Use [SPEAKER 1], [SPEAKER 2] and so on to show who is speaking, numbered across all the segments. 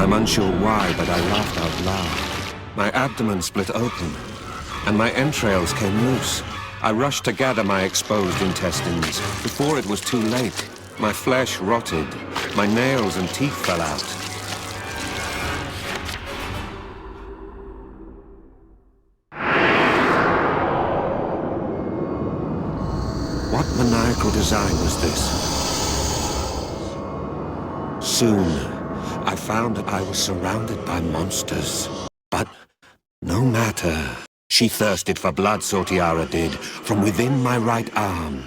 [SPEAKER 1] I'm unsure why, but I laughed out loud. My abdomen split open, and my entrails came loose. I rushed to gather my exposed intestines. Before it was too late, my flesh rotted. My nails and teeth fell out. What maniacal design was this? Soon, I found that I was surrounded by monsters. But no matter. She thirsted for blood, Sortiara did, from within my right arm.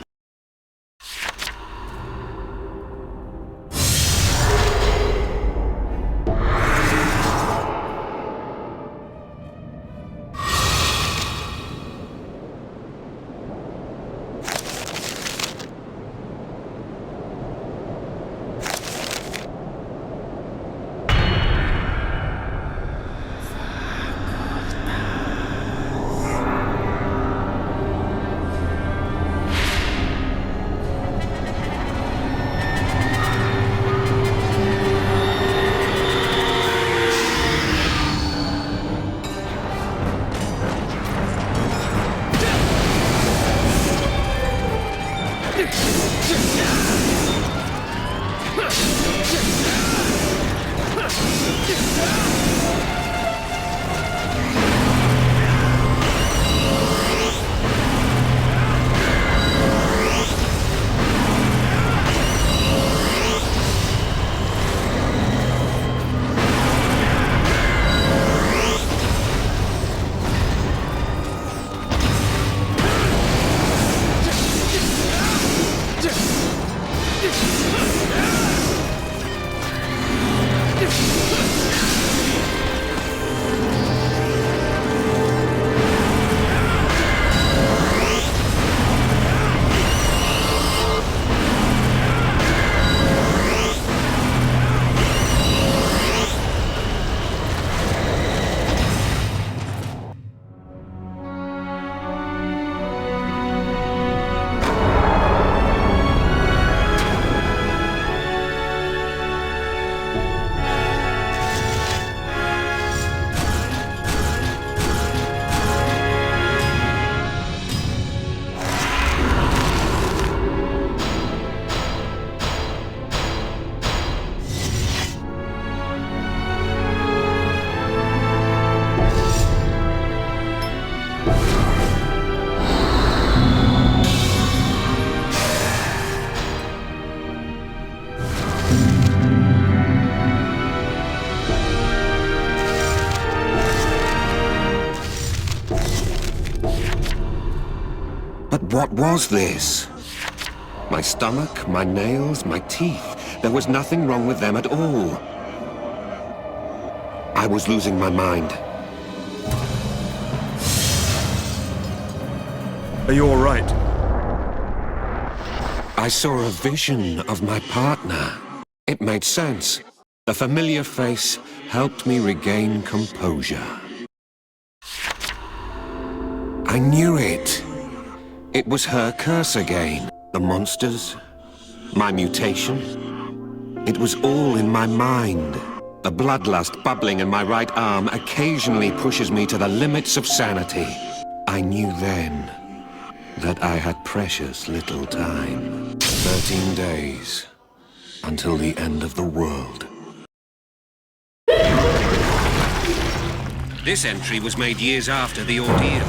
[SPEAKER 1] What was this? My stomach, my nails, my teeth. There was nothing wrong with them at all. I was losing my mind.
[SPEAKER 2] Are you all right?
[SPEAKER 1] I saw a vision of my partner. It made sense. The familiar face helped me regain composure. I knew it. It was her curse again. The monsters, my mutation. It was all in my mind. The bloodlust bubbling in my right arm occasionally pushes me to the limits of sanity. I knew then that I had precious little time. 13 days until the end of the world. This entry was made years after the ordeal.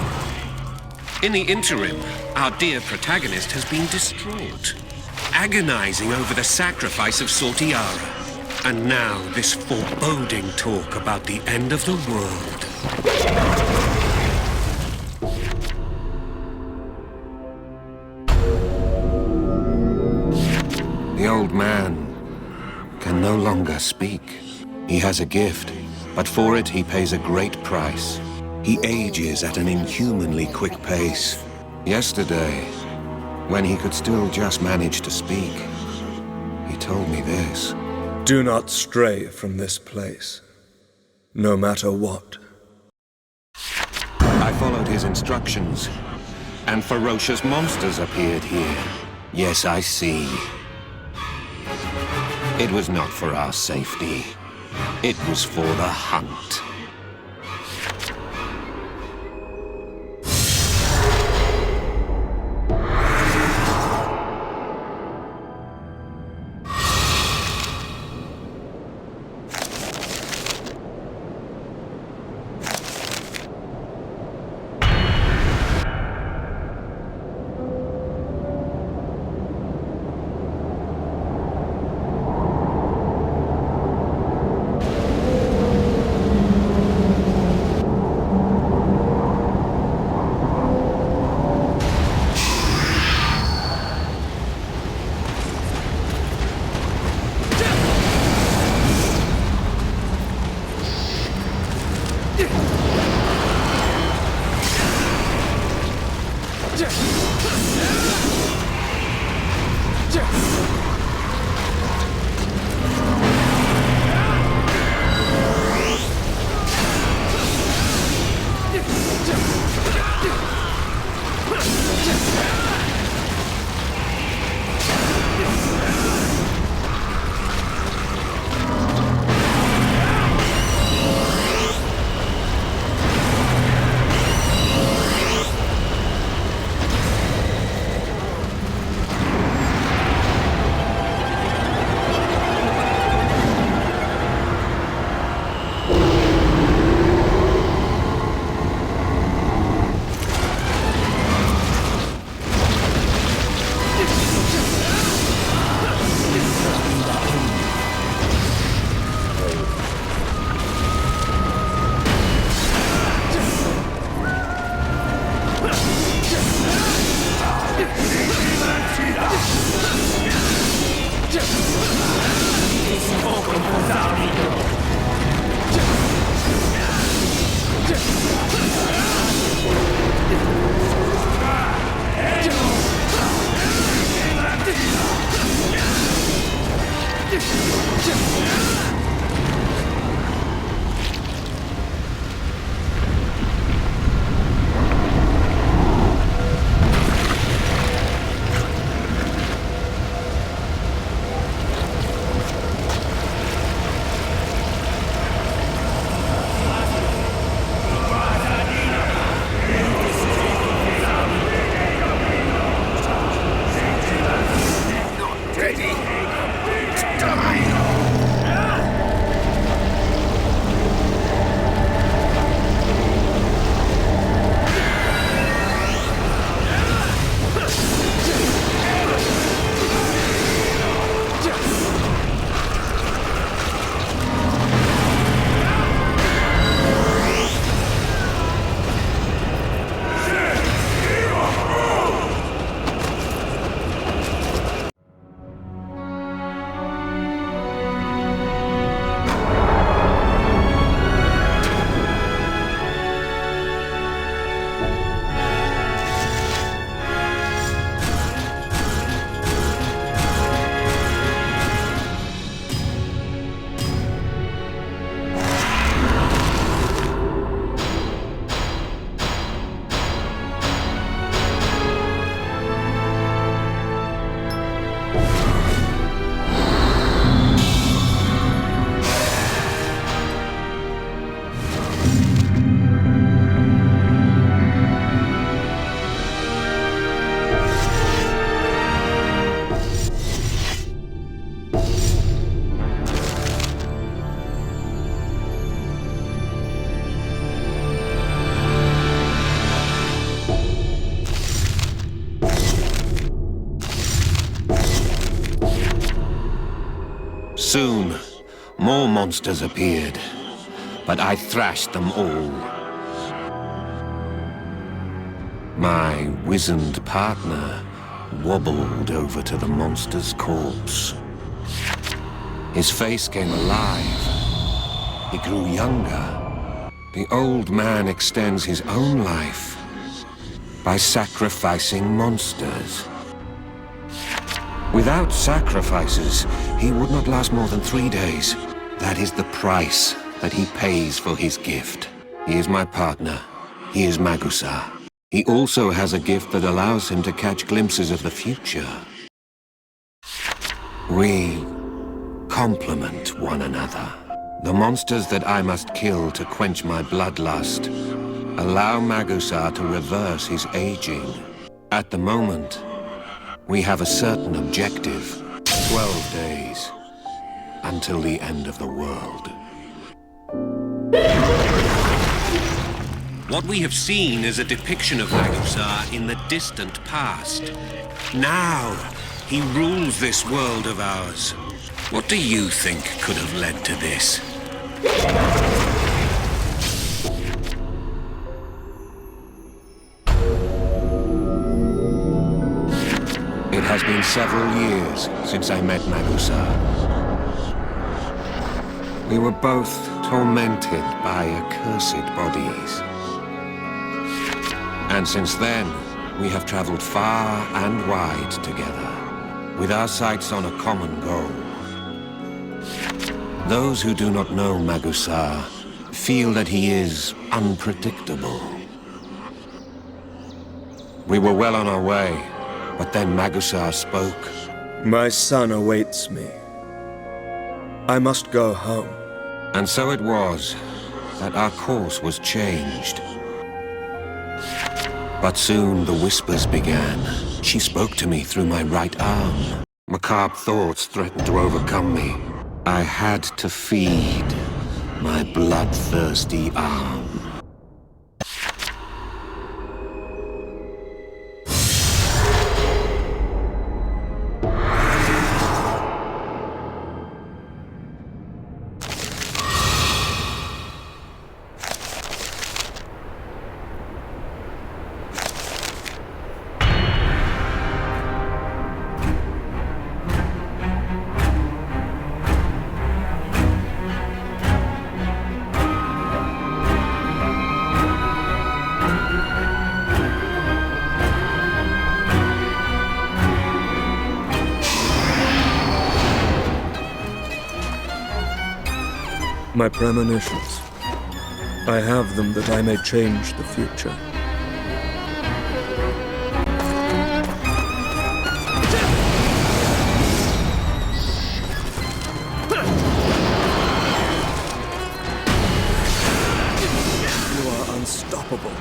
[SPEAKER 1] In the interim, our dear protagonist has been distraught, agonizing over the sacrifice of Sortiara. And now this foreboding talk about the end of the world. The old man can no longer speak. He has a gift, but for it he pays a great price. He ages at an inhumanly quick pace. Yesterday, when he could still just manage to speak, he told me this.
[SPEAKER 2] Do not stray from this place, no matter what.
[SPEAKER 1] I followed his instructions, and ferocious monsters appeared here. Yes, I see. It was not for our safety. It was for the hunt. Soon, more monsters appeared, but I thrashed them all. My wizened partner wobbled over to the monster's corpse. His face came alive. He grew younger. The old man extends his own life by sacrificing monsters. Without sacrifices, he would not last more than 3 days. That is the price that he pays for his gift. He is my partner. He is Magusa. He also has a gift that allows him to catch glimpses of the future. We complement one another. The monsters that I must kill to quench my bloodlust allow Magusar to reverse his aging. At the moment, we have a certain objective. 12 days until the end of the world. What we have seen is a depiction of Magusar in the distant past. Now, he rules this world of ours. What do you think could have led to this? It has been several years since I met Magusar. We were both tormented by accursed bodies. And since then, we have traveled far and wide together, with our sights on a common goal. Those who do not know Magusar feel that he is unpredictable. We were well on our way, but then Magusar spoke.
[SPEAKER 2] My son awaits me. I must go home.
[SPEAKER 1] And so it was that our course was changed. But soon the whispers began. She spoke to me through my right arm. Macabre thoughts threatened to overcome me. I had to feed my bloodthirsty arm.
[SPEAKER 2] My premonitions. I have them that I may change the future. You are unstoppable.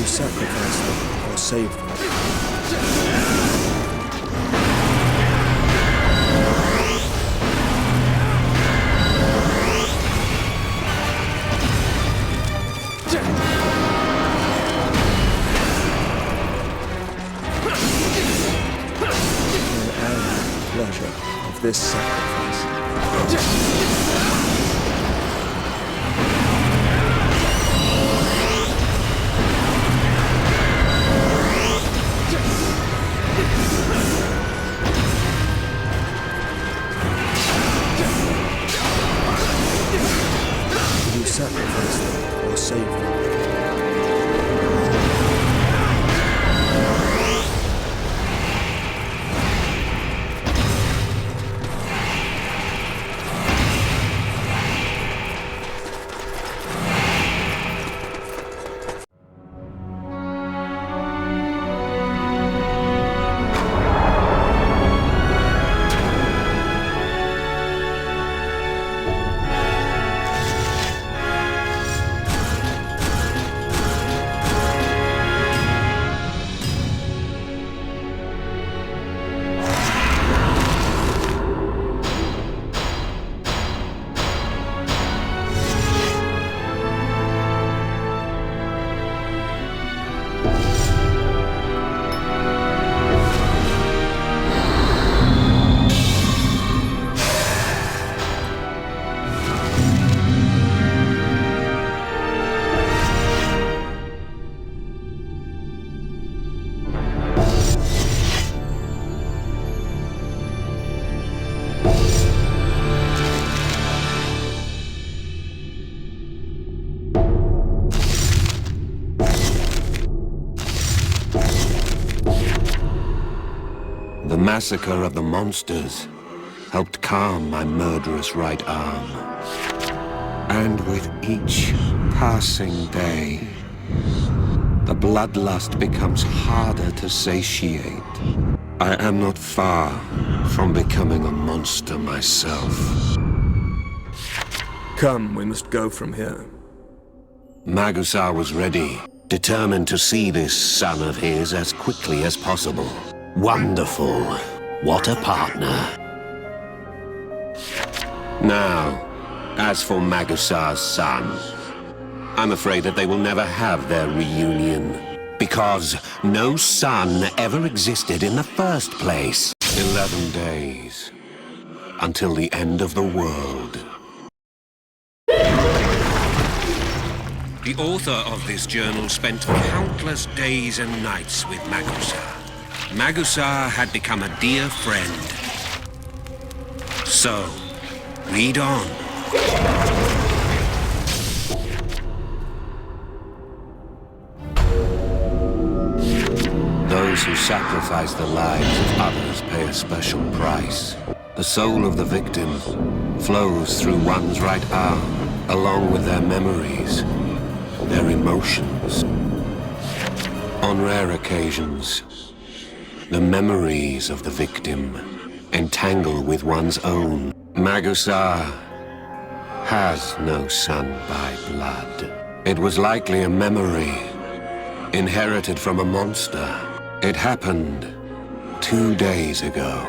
[SPEAKER 2] Sacrifice them or save them. I am the pleasure of this sacrifice. Sacrifice them or save them.
[SPEAKER 1] massacre of the monsters helped calm my murderous right arm. And with each passing day, the bloodlust becomes harder to satiate. I am not far from becoming a monster myself.
[SPEAKER 2] Come, we must go from here.
[SPEAKER 1] Magusar was ready, determined to see this son of his as quickly as possible. Wonderful. What a partner. Now, as for Magusar's son, I'm afraid that they will never have their reunion, because no son ever existed in the first place. 11 days, until the end of the world. The author of this journal spent countless days and nights with Magusar. Magusar had become a dear friend. So, read on. Those who sacrifice the lives of others pay a special price. The soul of the victim flows through one's right arm, along with their memories, their emotions. On rare occasions, the memories of the victim entangle with one's own. Magusar has no son by blood. It was likely a memory inherited from a monster. It happened 2 days ago.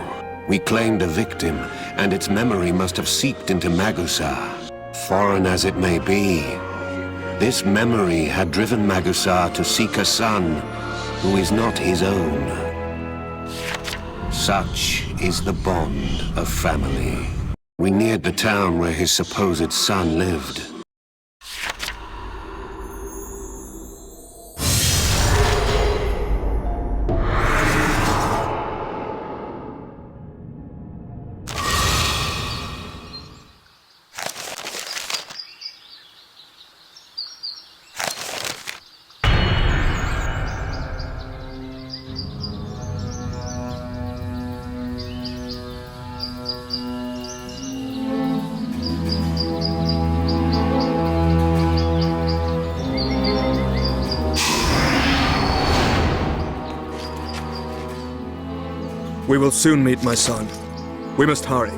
[SPEAKER 1] We claimed a victim, and its memory must have seeped into Magusar. Foreign as it may be, this memory had driven Magusar to seek a son who is not his own. Such is the bond of family. We neared the town where his supposed son lived.
[SPEAKER 2] We will soon meet my son. We must hurry.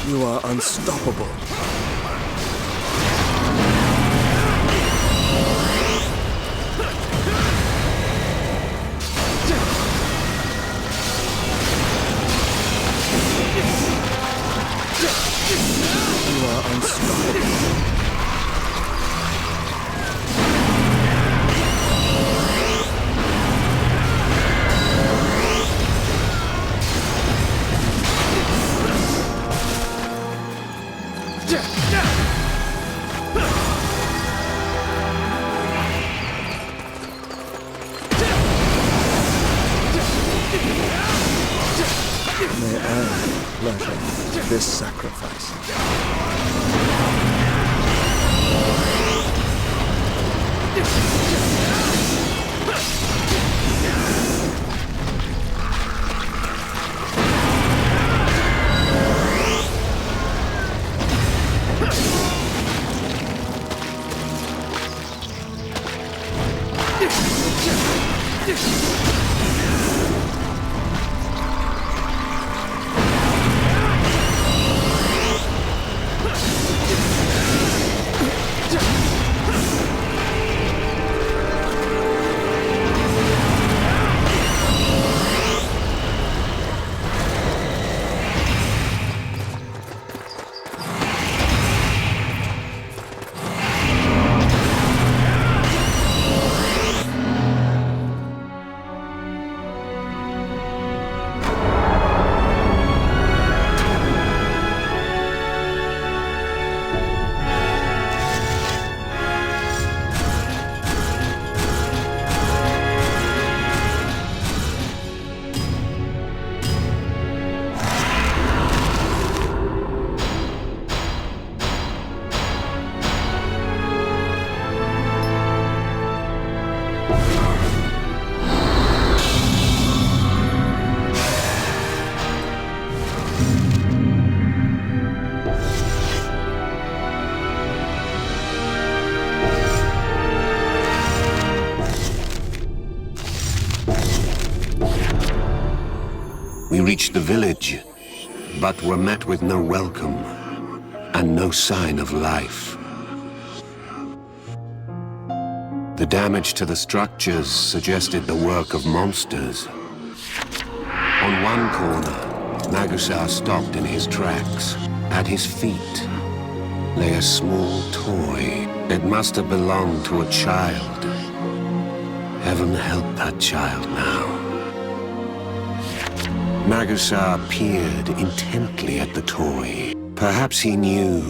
[SPEAKER 2] You are unstoppable. You are unstoppable. May I pleasure this sacrifice.
[SPEAKER 1] reached the village, but were met with no welcome and no sign of life. The damage to the structures suggested the work of monsters. On one corner, Magusar stopped in his tracks. At his feet lay a small toy. It must have belonged to a child. Heaven help that child now. Magusar peered intently at the toy. Perhaps he knew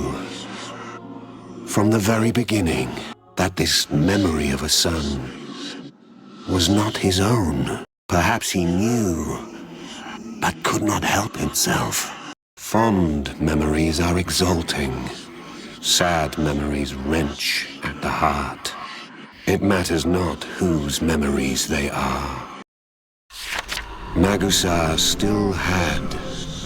[SPEAKER 1] from the very beginning that this memory of a son was not his own. Perhaps he knew, but could not help himself. Fond memories are exalting. Sad memories wrench at the heart. It matters not whose memories they are. Magusar still had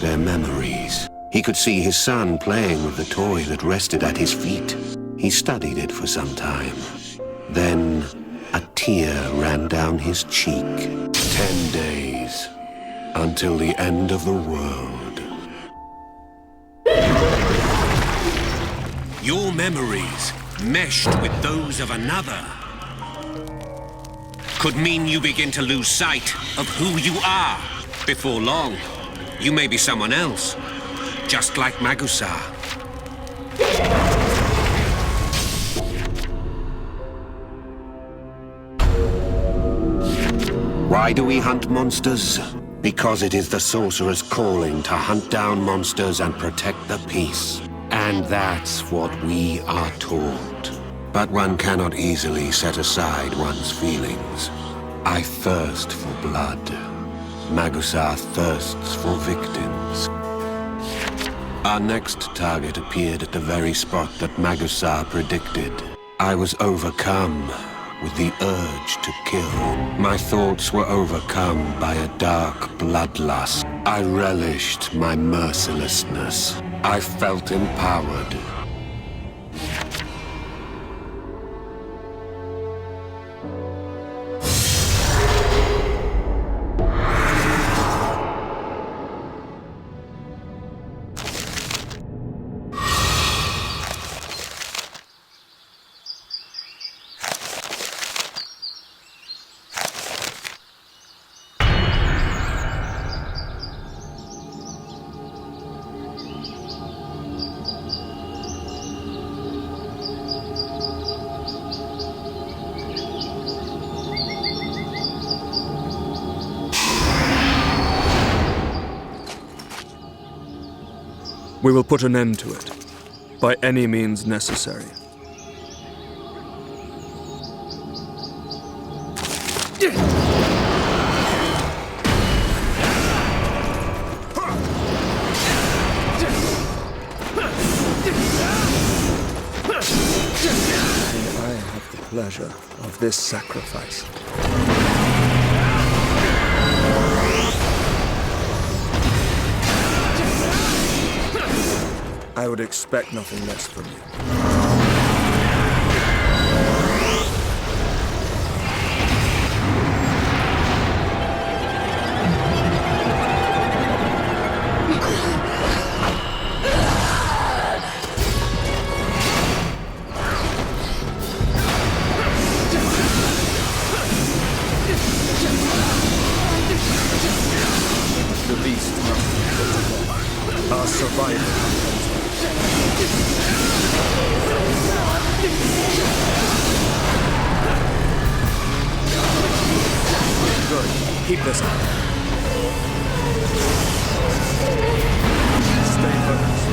[SPEAKER 1] their memories. He could see his son playing with the toy that rested at his feet. He studied it for some time. Then a tear ran down his cheek. 10 days until the end of the world. Your memories, meshed with those of another, could mean you begin to lose sight of who you are. Before long, you may be someone else, just like Magusar. Why do we hunt monsters? Because it is the sorcerer's calling to hunt down monsters and protect the peace. And that's what we are taught. But one cannot easily set aside one's feelings. I thirst for blood. Magusar thirsts for victims. Our next target appeared at the very spot that Magusar predicted. I was overcome with the urge to kill. My thoughts were overcome by a dark bloodlust. I relished my mercilessness. I felt empowered.
[SPEAKER 2] We will put an end to it, by any means necessary. I have the pleasure of this sacrifice. I would expect nothing less from you. The beast must be put to death. Our survival. Good. Keep this up. Stay focused.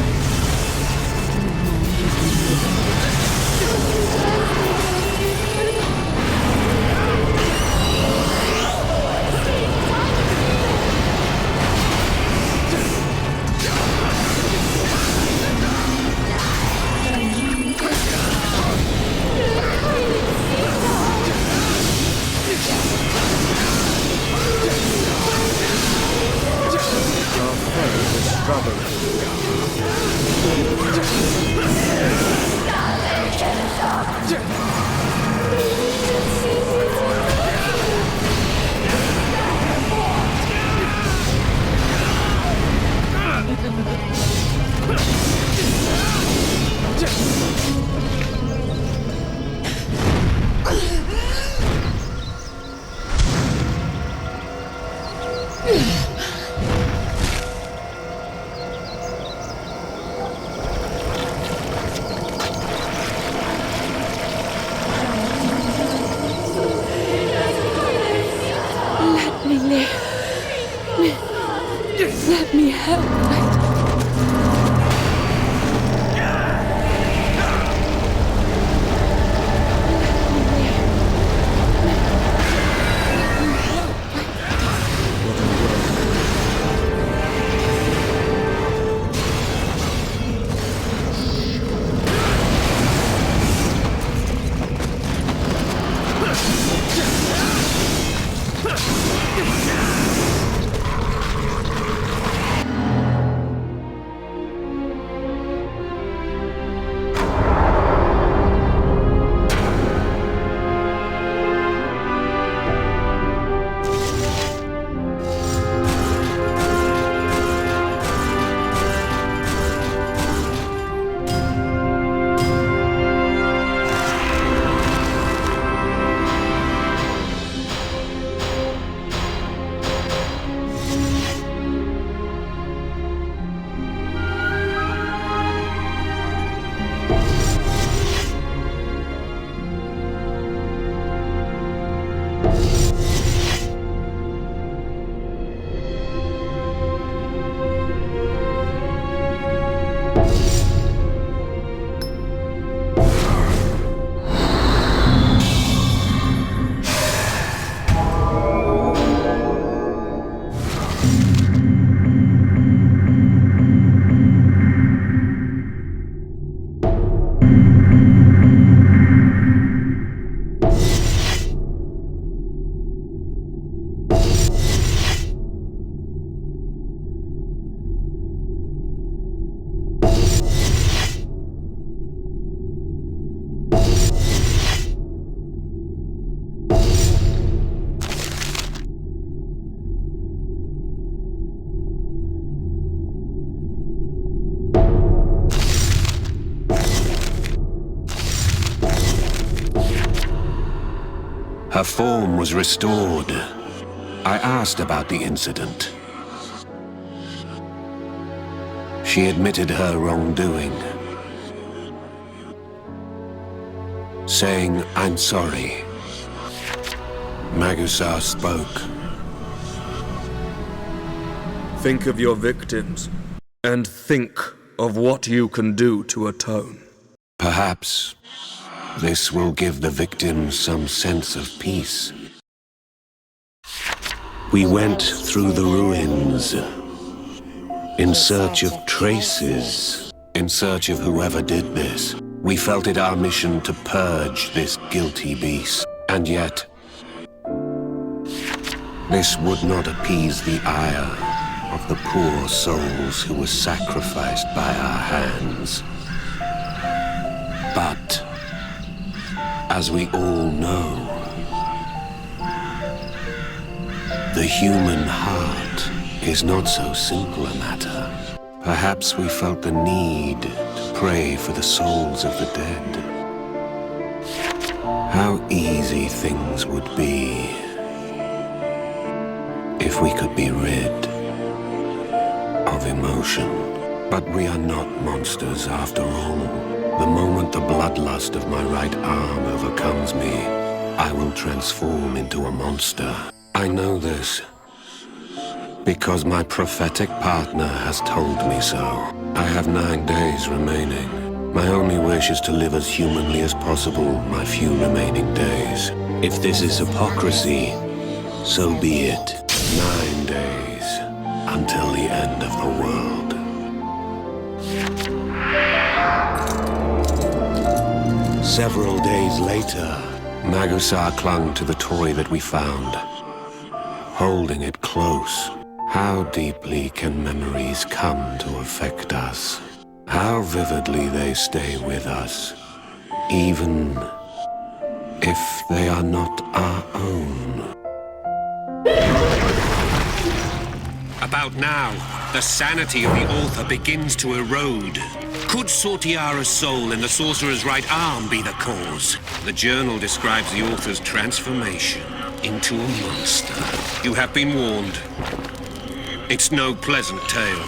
[SPEAKER 1] Her form was restored. I asked about the incident. She admitted her wrongdoing, saying, "I'm sorry." Magusar spoke.
[SPEAKER 2] Think of your victims, and think of what you can do to atone.
[SPEAKER 1] Perhaps this will give the victims some sense of peace. We went through the ruins, in search of traces, in search of whoever did this. We felt it our mission to purge this guilty beast, and yet this would not appease the ire of the poor souls who were sacrificed by our hands. But as we all know, the human heart is not so simple a matter. Perhaps we felt the need to pray for the souls of the dead. How easy things would be if we could be rid of emotion. But we are not monsters after all. The moment the bloodlust of my right arm overcomes me, I will transform into a monster. I know this because my prophetic partner has told me so. I have 9 days remaining. My only wish is to live as humanly as possible my few remaining days. If this is hypocrisy, so be it. 9 days until the end of the world. Several days later, Magusar clung to the toy that we found, holding it close. How deeply can memories come to affect us? How vividly they stay with us, even if they are not our own. About now, the sanity of the author begins to erode. Could Sortiara's soul in the sorcerer's right arm be the cause? The journal describes the author's transformation into a monster. You have been warned. It's no pleasant tale.